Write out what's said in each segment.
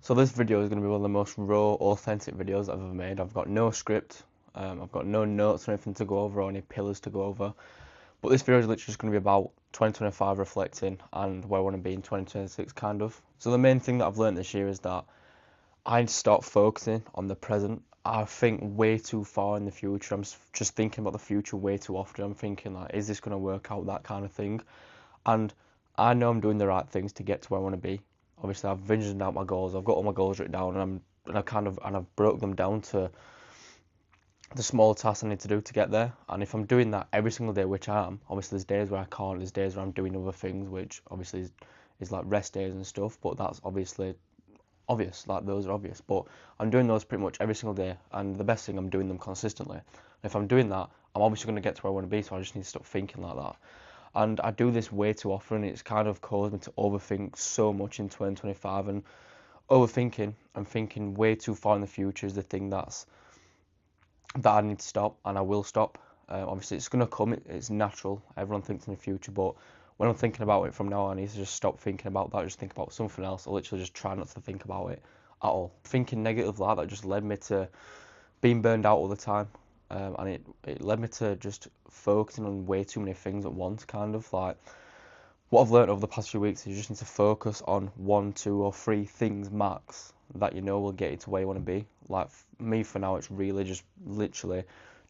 So this video is going to be one of the most raw, authentic videos I've ever made. I've got no script, I've got no notes or anything to go over or any pillars to go over. But this video is literally just going to be about 2025 reflecting and where I want to be in 2026 kind of. So the main thing that I've learned this year is that I start focusing on the present. I think way too far in the future. I'm just thinking about the future way too often. I'm thinking like, is this going to work out, that kind of thing. And I know I'm doing the right things to get to where I want to be. Obviously, I've visioned out my goals. I've got all my goals written down, and I've broke them down to the small tasks I need to do to get there. And if I'm doing that every single day, which I am, obviously there's days where I can't. There's days where I'm doing other things, which obviously is like rest days and stuff. But that's obviously obvious. Like those are obvious. But I'm doing those pretty much every single day. And the best thing, I'm doing them consistently. And if I'm doing that, I'm obviously going to get to where I want to be. So I just need to stop thinking like that. And I do this way too often. It's kind of caused me to overthink so much in 2025, and overthinking and thinking way too far in the future is the thing that I need to stop, and I will stop. Obviously, it's gonna come. It's natural. Everyone thinks in the future, but when I'm thinking about it from now on, I need to just stop thinking about that. Just think about something else. I literally just try not to think about it at all. Thinking negative like that just led me to being burned out all the time. And it led me to just focusing on way too many things at once, kind of like what I've learned over the past few weeks is you just need to focus on one, two, or three things max that you know will get you to where you want to be. Like me for now, it's really just literally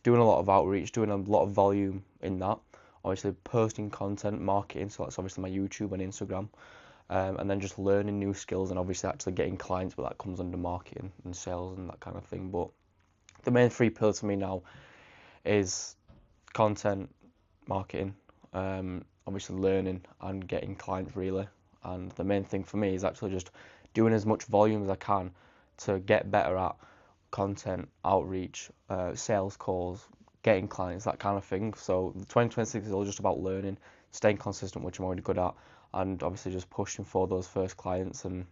doing a lot of outreach, doing a lot of volume in that. Obviously, posting content, marketing, so that's obviously my YouTube and Instagram, and then just learning new skills and obviously actually getting clients, but that comes under marketing and sales and that kind of thing. But the main three pillars for me now is content, marketing, obviously learning and getting clients really. And the main thing for me is actually just doing as much volume as I can to get better at content, outreach, sales calls, getting clients, that kind of thing. So 2026 is all just about learning, staying consistent, which I'm already good at, and obviously just pushing for those first clients. And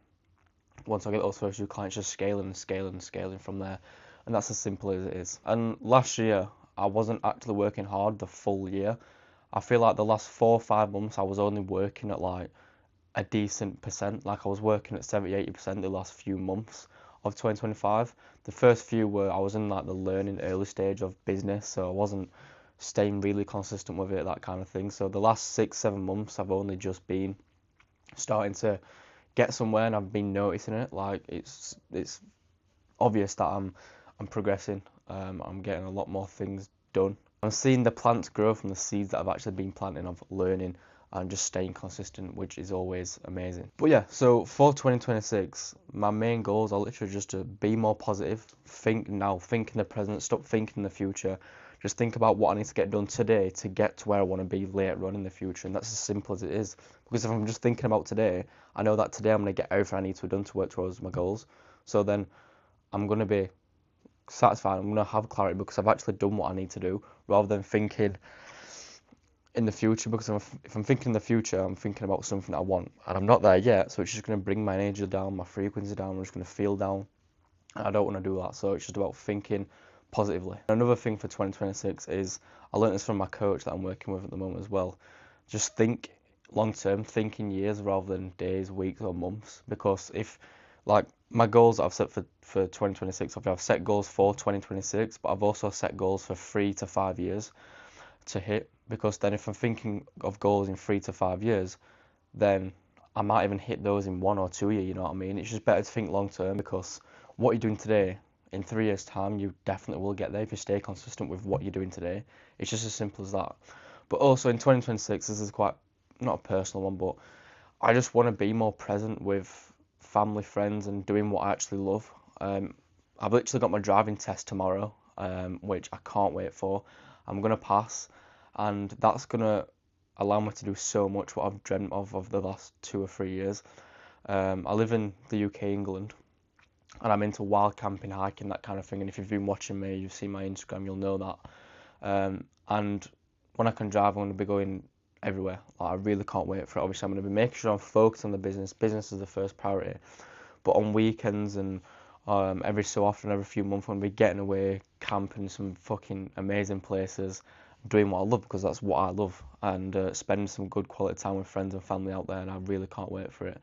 once I get those first few clients, just scaling and scaling and scaling from there. And that's as simple as it is. And last year, I wasn't actually working hard the full year. I feel like the last 4 or 5 months, I was only working at like a decent percent. Like I was working at 70, 80% the last few months of 2025. The first few were I was in like the learning early stage of business, so I wasn't staying really consistent with it, that kind of thing. So the last 6, 7 months, I've only just been starting to get somewhere, and I've been noticing it. Like it's obvious that I'm progressing. I'm getting a lot more things done. I'm seeing the plants grow from the seeds that I've actually been planting, of learning and just staying consistent, which is always amazing. But yeah, so for 2026, my main goals are literally just to be more positive, think now, think in the present, stop thinking in the future. Just think about what I need to get done today to get to where I want to be later on in the future, and that's as simple as it is. Because if I'm just thinking about today, I know that today I'm going to get everything I need to have done to work towards my goals. So then I'm going to be satisfied. I'm going to have clarity because I've actually done what I need to do, rather than thinking in the future. Because if I'm thinking in the future, I'm thinking about something that I want, and I'm not there yet. So it's just going to bring my energy down, my frequency down. I'm just going to feel down, and I don't want to do that. So it's just about thinking positively. Another thing for 2026 is I learned this from my coach that I'm working with at the moment as well. Just think long term, think in years rather than days, weeks, or months. Because if like my goals that I've set for 2026, I've set goals for 2026, but I've also set goals for 3 to 5 years to hit. Because then if I'm thinking of goals in 3 to 5 years, then I might even hit those in 1 or 2 years, you know what I mean? It's just better to think long term, because what you're doing today, in 3 years' time, you definitely will get there if you stay consistent with what you're doing today. It's just as simple as that. But also in 2026, this is quite, not a personal one, but I just want to be more present with family, friends, and doing what I actually love. I've literally got my driving test tomorrow, which I can't wait for. I'm going to pass, and that's going to allow me to do so much what I've dreamt of the last 2 or 3 years. I live in the UK, England, and I'm into wild camping, hiking, that kind of thing. And if you've been watching me, you've seen my Instagram, you'll know that. And when I can drive, I'm going to be going everywhere. Like, I really can't wait for it. Obviously, I'm going to be making sure I'm focused on the business. Business is the first priority. But on weekends and every so often, every few months, I'm going to be getting away, camping in some fucking amazing places, doing what I love, because that's what I love, and spending some good quality time with friends and family out there, and I really can't wait for it.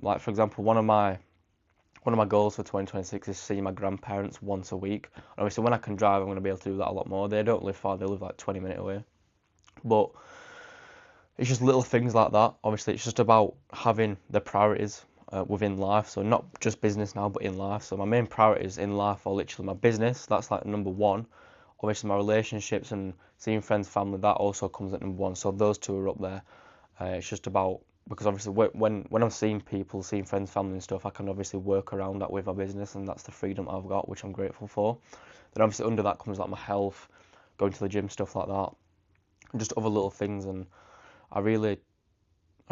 Like, for example, one of my one of my goals for 2026 is see my grandparents once a week. And obviously, when I can drive, I'm going to be able to do that a lot more. They don't live far; they live like 20 minutes away. But it's just little things like that. Obviously, it's just about having the priorities within life. So not just business now, but in life. So my main priorities in life are literally my business. That's like number one. Obviously, my relationships and seeing friends, family, that also comes at number one. So those two are up there. It's just about, because obviously when I'm seeing people, seeing friends, family and stuff, I can obviously work around that with my business, and that's the freedom I've got, which I'm grateful for. Then obviously under that comes like my health, going to the gym, stuff like that, and just other little things. And I really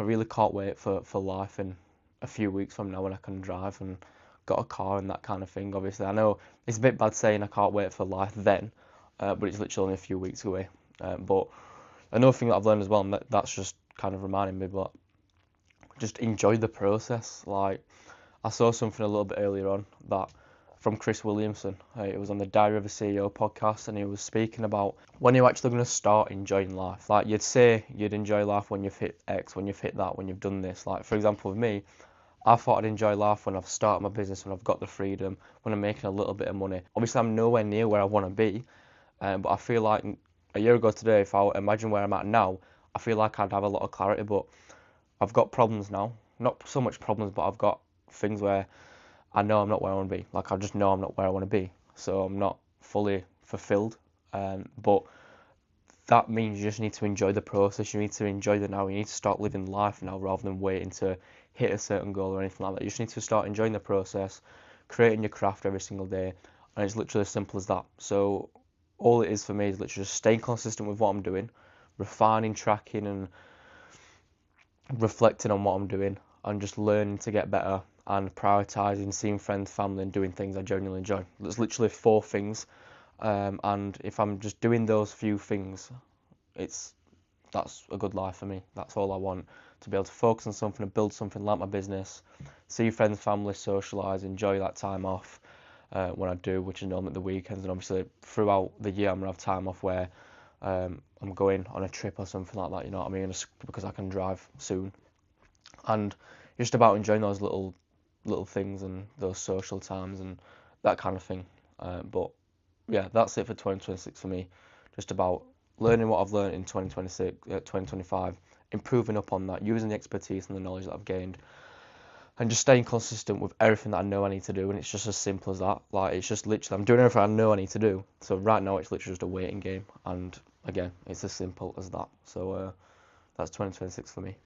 I really can't wait for life in a few weeks from now when I can drive and got a car and that kind of thing. Obviously, I know it's a bit bad saying I can't wait for life then, but it's literally only a few weeks away. But another thing that I've learned as well, and that's just kind of reminding me, but just enjoy the process. Like, I saw something a little bit earlier on that from Chris Williamson. It was on the Diary of a CEO podcast, and he was speaking about when you're actually going to start enjoying life. Like, you'd say you'd enjoy life when you've hit X, when you've hit that, when you've done this. Like, for example, with me, I thought I'd enjoy life when I've started my business, when I've got the freedom, when I'm making a little bit of money. Obviously, I'm nowhere near where I want to be, but I feel like a year ago today, if I imagine where I'm at now, I feel like I'd have a lot of clarity. But I've got problems now. Not so much problems, but I've got things where I know I'm not where I want to be. Like, I just know I'm not where I want to be. So I'm not fully fulfilled. But that means you just need to enjoy the process. You need to enjoy the now. You need to start living life now rather than waiting to hit a certain goal or anything like that. You just need to start enjoying the process, creating your craft every single day. And it's literally as simple as that. So all it is for me is literally just staying consistent with what I'm doing, refining, tracking, and reflecting on what I'm doing, and just learning to get better and prioritizing seeing friends, family, and doing things I genuinely enjoy. There's literally four things, and if I'm just doing those few things, it's that's a good life for me. That's all I want, to be able to focus on something and build something like my business, see friends, family, socialise, enjoy that time off when I do, which is normally at the weekends, and obviously throughout the year I'm gonna have time off where I'm going on a trip or something like that, you know what I mean? Just because I can drive soon. And just about enjoying those little things and those social times and that kind of thing. But yeah, that's it for 2026 for me. Just about learning what I've learned in 2026, 2025, improving up on that, using the expertise and the knowledge that I've gained, and just staying consistent with everything that I know I need to do. And it's just as simple as that. Like, it's just literally, I'm doing everything I know I need to do. So right now, it's literally just a waiting game. And again, it's as simple as that. So that's 2026 for me.